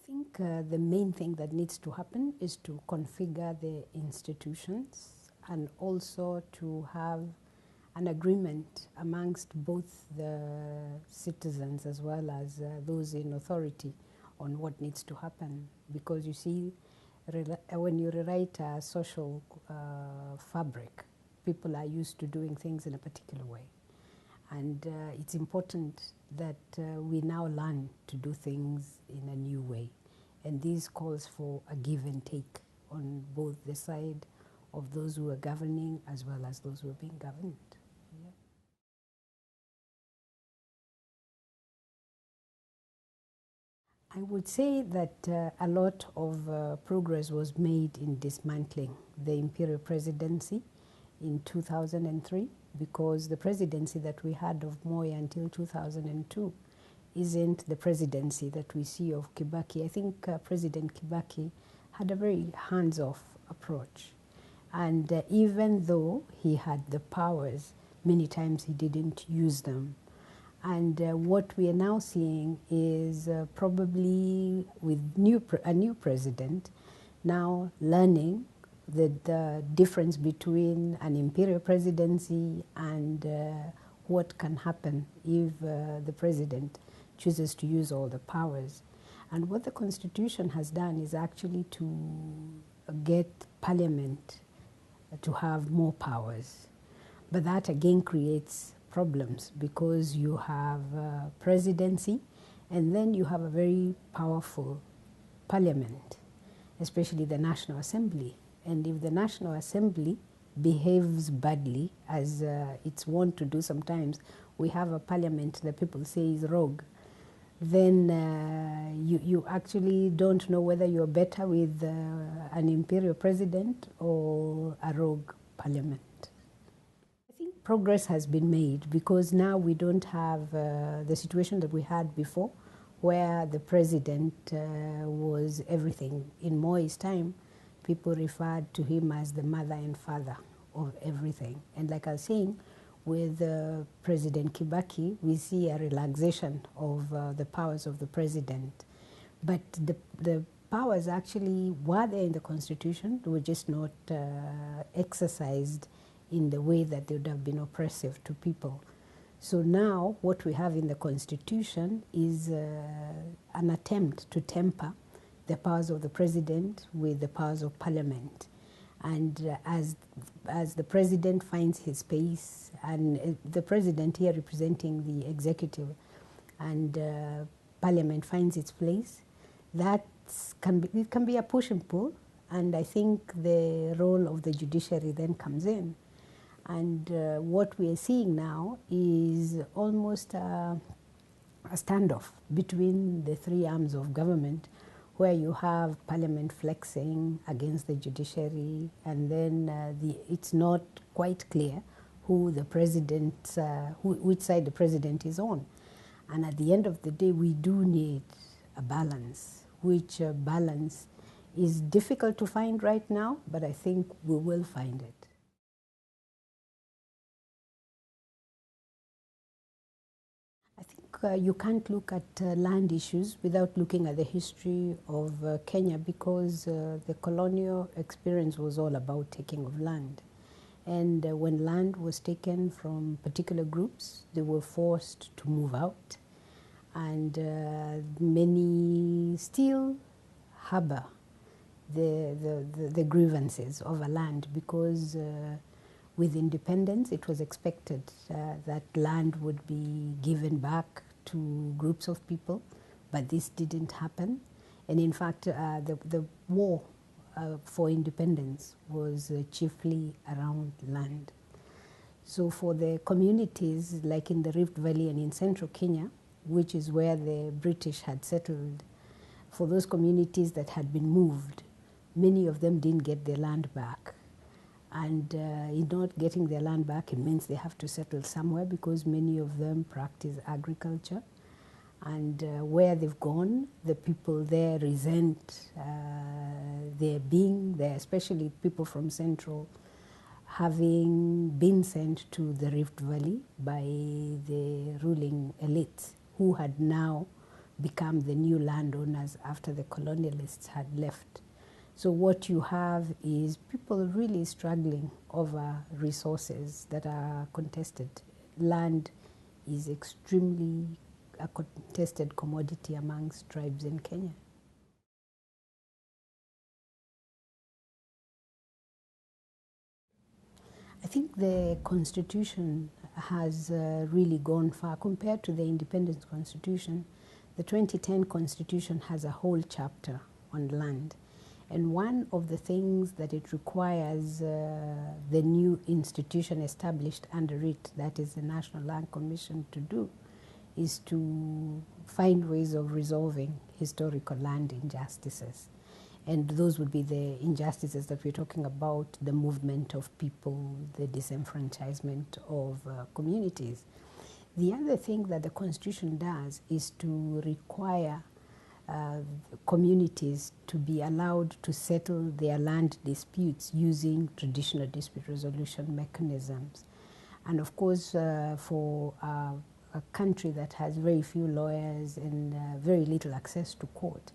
think the main thing that needs to happen is to configure the institutions and also to have an agreement amongst both the citizens as well as those in authority on what needs to happen. Because you see, when you rewrite a social fabric, people are used to doing things in a particular way. And it's important that we now learn to do things in a new way. And this calls for a give and take on both the side of those who are governing as well as those who are being governed. Yeah. I would say that a lot of progress was made in dismantling the imperial presidency in 2003, because the presidency that we had of Moi until 2002 isn't the presidency that we see of Kibaki. I think President Kibaki had a very hands-off approach. And even though he had the powers, many times he didn't use them. And what we are now seeing is probably with a new president now learning the difference between an imperial presidency and what can happen if the president chooses to use all the powers. And what the Constitution has done is actually to get Parliament to have more powers. But that again creates problems, because you have presidency and then you have a very powerful Parliament, especially the National Assembly. And if the National Assembly behaves badly, as it's wont to do sometimes, we have a Parliament that people say is rogue, then you actually don't know whether you're better with an imperial president or a rogue Parliament. I think progress has been made, because now we don't have the situation that we had before, where the president was everything. In Moi's time, people referred to him as the mother and father of everything. And like I was saying, with President Kibaki, we see a relaxation of the powers of the president. But the powers actually were there in the Constitution, they were just not exercised in the way that they would have been oppressive to people. So now what we have in the Constitution is an attempt to temper the powers of the president with the powers of Parliament. And as the president finds his space, and the president here representing the executive, and Parliament finds its place, it can be a push and pull. And I think the role of the judiciary then comes in. And what we are seeing now is almost a standoff between the three arms of government, where you have Parliament flexing against the judiciary, and then it's not quite clear who the president, which side the president is on. And at the end of the day, we do need a balance, which balance is difficult to find right now, but I think we will find it. I think you can't look at land issues without looking at the history of Kenya, because the colonial experience was all about taking of land. And when land was taken from particular groups, they were forced to move out. And many still harbor the grievances of a land, because with independence, it was expected that land would be given back to groups of people, but this didn't happen. And in fact, the war for independence was chiefly around land. So for the communities like in the Rift Valley and in central Kenya, which is where the British had settled, for those communities that had been moved, many of them didn't get their land back. And in not getting their land back, it means they have to settle somewhere, because many of them practice agriculture. And where they've gone, the people there resent their being there, especially people from Central, having been sent to the Rift Valley by the ruling elite, who had now become the new landowners after the colonialists had left. So what you have is people really struggling over resources that are contested. Land is extremely a contested commodity amongst tribes in Kenya. I think the Constitution has really gone far. Compared to the Independence Constitution, the 2010 Constitution has a whole chapter on land. And one of the things that it requires the new institution established under it, that is the National Land Commission, to do, is to find ways of resolving historical land injustices. And those would be the injustices that we're talking about, the movement of people, the disenfranchisement of communities. The other thing that the Constitution does is to require communities to be allowed to settle their land disputes using traditional dispute resolution mechanisms. And of course, for a country that has very few lawyers and very little access to court,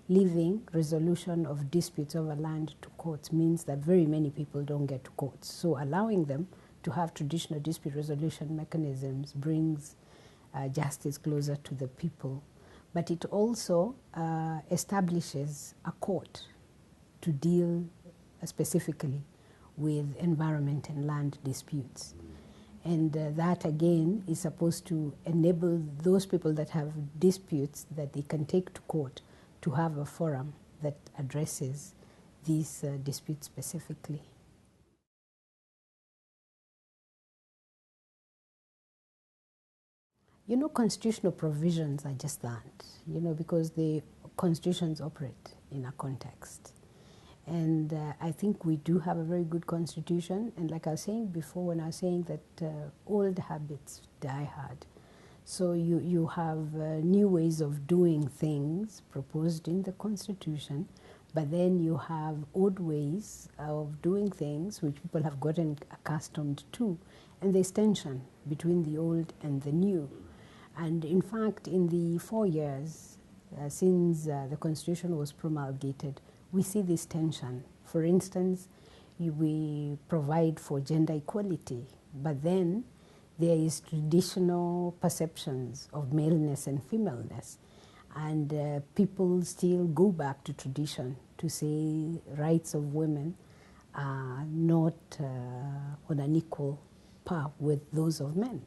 leaving resolution of disputes over land to courts means that very many people don't get to courts. So allowing them to have traditional dispute resolution mechanisms brings justice closer to the people. But it also establishes a court to deal specifically with environment and land disputes. And that, again, is supposed to enable those people that have disputes that they can take to court to have a forum that addresses these disputes specifically. You know, constitutional provisions are just that, you know, because the constitutions operate in a context. And I think we do have a very good constitution. And like I was saying before, when I was saying that old habits die hard. So you have new ways of doing things proposed in the constitution, but then you have old ways of doing things which people have gotten accustomed to. And there's tension between the old and the new. And in fact, in the 4 years since the Constitution was promulgated, we see this tension. For instance, we provide for gender equality, but then there is traditional perceptions of maleness and femaleness. And people still go back to tradition to say rights of women are not on an equal par with those of men.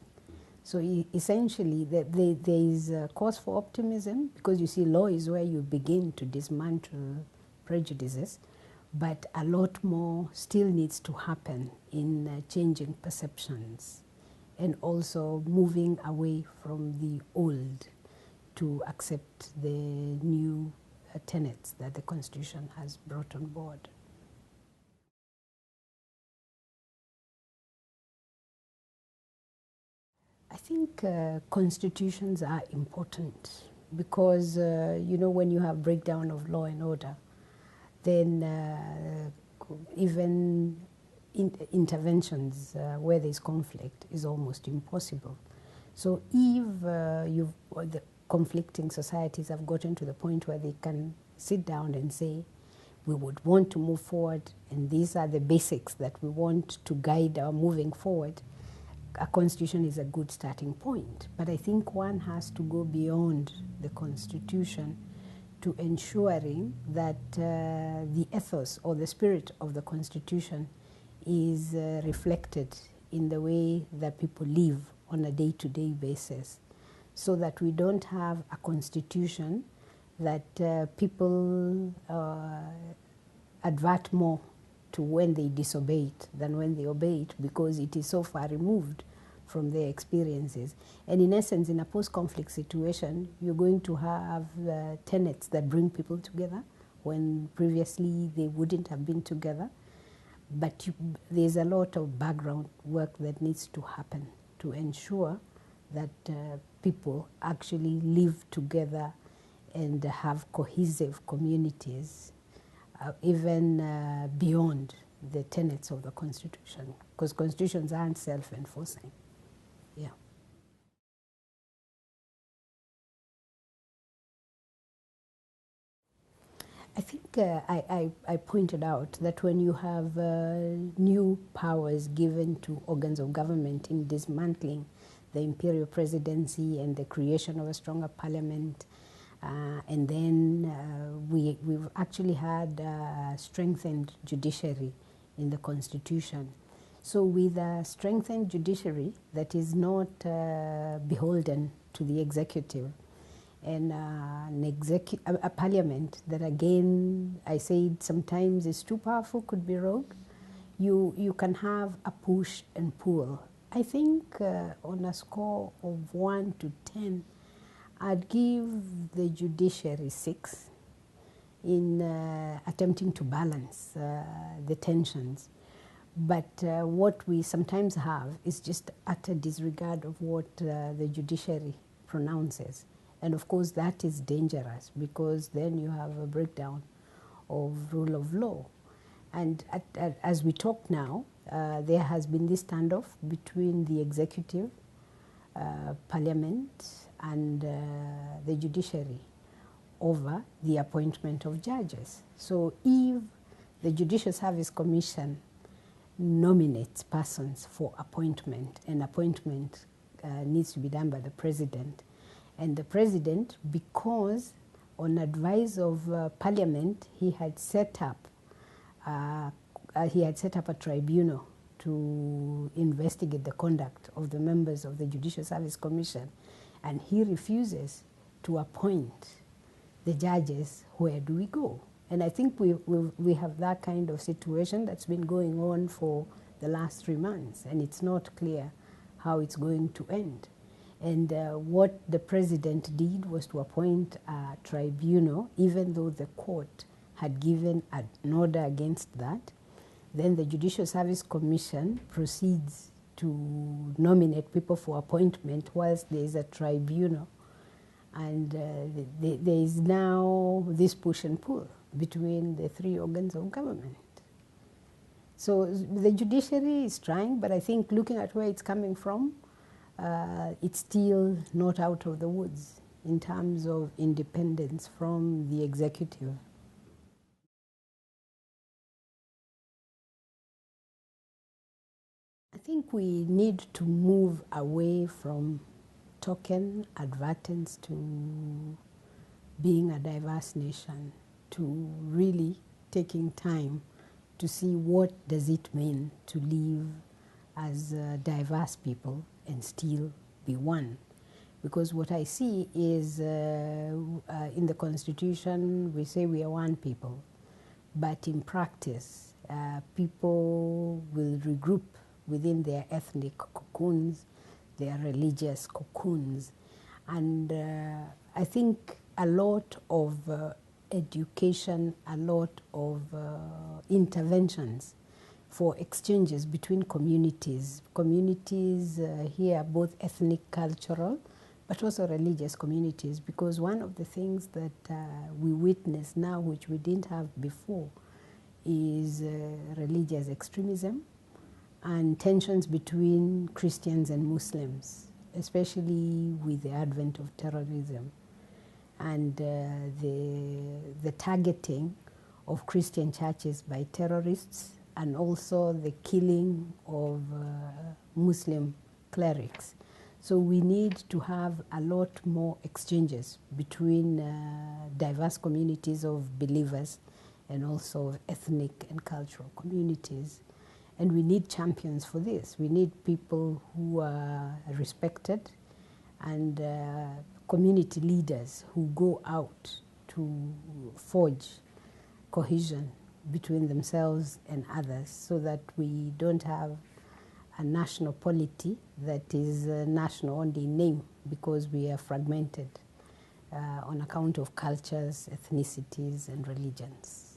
So essentially, there is a cause for optimism, because you see, law is where you begin to dismantle prejudices, but a lot more still needs to happen in changing perceptions and also moving away from the old to accept the new tenets that the Constitution has brought on board. I think constitutions are important because, you know, when you have breakdown of law and order, then even interventions where there's conflict is almost impossible. So if the conflicting societies have gotten to the point where they can sit down and say, we would want to move forward, and these are the basics that we want to guide our moving forward, a constitution is a good starting point. But I think one has to go beyond the constitution to ensuring that the ethos or the spirit of the constitution is reflected in the way that people live on a day-to-day basis, so that we don't have a constitution that people advert more to when they disobey it than when they obey it, because it is so far removed from their experiences. And in essence, in a post-conflict situation, you're going to have tenets that bring people together when previously they wouldn't have been together. But there's a lot of background work that needs to happen to ensure that people actually live together and have cohesive communities, even beyond the tenets of the Constitution, because constitutions aren't self-enforcing. Yeah. I think I pointed out that when you have new powers given to organs of government in dismantling the imperial presidency and the creation of a stronger parliament, and then we've actually had a strengthened judiciary in the constitution. So with a strengthened judiciary that is not beholden to the executive, and a parliament that, again, I said sometimes is too powerful, could be rogue, you can have a push and pull. I think on a score of 1 to 10, I'd give the judiciary 6 in attempting to balance the tensions. But what we sometimes have is just utter disregard of what the judiciary pronounces. And of course that is dangerous, because then you have a breakdown of rule of law. And as we talk now, there has been this standoff between the executive, parliament, and the judiciary over the appointment of judges. So if the Judicial Service Commission nominates persons for appointment, and appointment needs to be done by the president, and the president, because on advice of parliament, he had set up a tribunal to investigate the conduct of the members of the Judicial Service Commission, and he refuses to appoint the judges. Where do we go? And I think we have that kind of situation that's been going on for the last 3 months, and it's not clear how it's going to end. And what the president did was to appoint a tribunal, even though the court had given an order against that. Then the Judicial Service Commission proceeds to nominate people for appointment whilst there is a tribunal. And there is now this push and pull between the 3 organs of government. So the judiciary is trying, but I think looking at where it's coming from, it's still not out of the woods in terms of independence from the executive. I think we need to move away from token advertence to being a diverse nation, to really taking time to see what does it mean to live as diverse people and still be one. Because what I see is in the Constitution we say we are one people, but in practice people will regroup within their ethnic cocoons, their religious cocoons, and I think a lot of education, a lot of interventions for exchanges between communities. Communities here, both ethnic, cultural, but also religious communities, because one of the things that we witness now, which we didn't have before, is religious extremism and tensions between Christians and Muslims, especially with the advent of terrorism and the targeting of Christian churches by terrorists, and also the killing of Muslim clerics. So we need to have a lot more exchanges between diverse communities of believers and also ethnic and cultural communities. And we need champions for this. We need people who are respected and community leaders who go out to forge cohesion between themselves and others, so that we don't have a national polity that is national only in name, because we are fragmented on account of cultures, ethnicities, and religions.